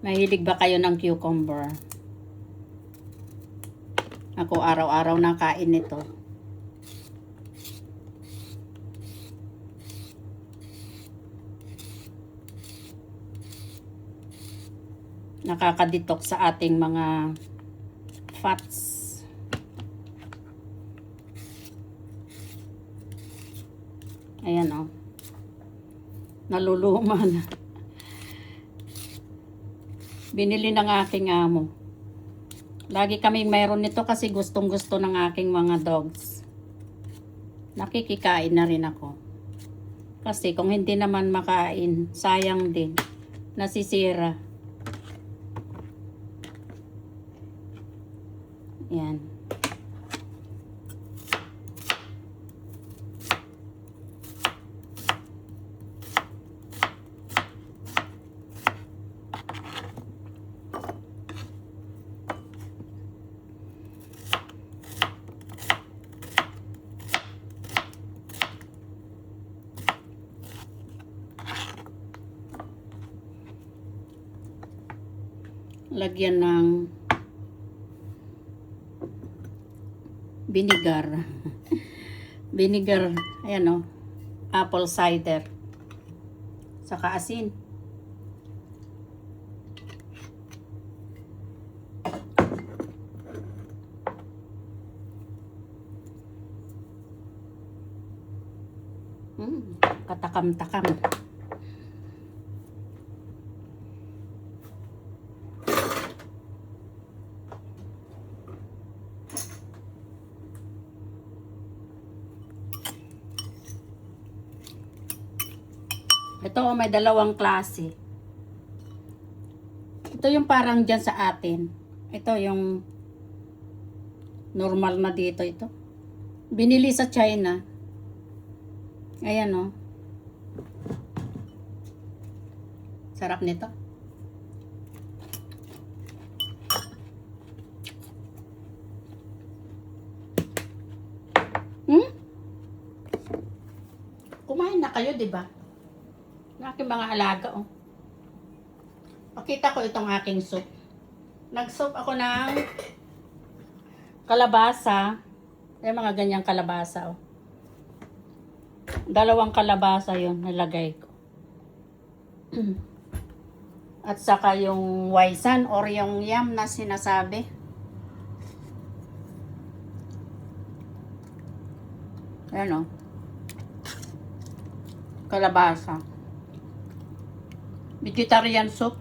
Mahilig ba kayo ng cucumber? Ako araw-araw na kain nito. Nakaka-detox sa ating mga fats. Ayan o. Naluluma na. Binili ng aking amo. Lagi kaming mayroon nito kasi gustong-gusto ng aking mga dogs. Nakikikain na rin ako. Kasi kung hindi naman makain, sayang din. Nasisira. Yan. Lagyan ng vinegar. Vinegar, ayan o. Apple cider. Saka asin. Katakam-takam. Ito may dalawang klase. Ito yung parang dyan sa atin. Ito yung normal na dito ito. Binili sa China. Ayan o. Sarap nito. Kumain na kayo, di ba? Ng aking mga alaga, oh. Pakita ko itong aking soup. Nag-soup ako ng kalabasa. Ay, mga ganyang kalabasa, oh. 2 kalabasa yon nalagay ko. At saka yung waisan or yung yam na sinasabi. Ayan, oh. Kalabasa. Vegetarian soup.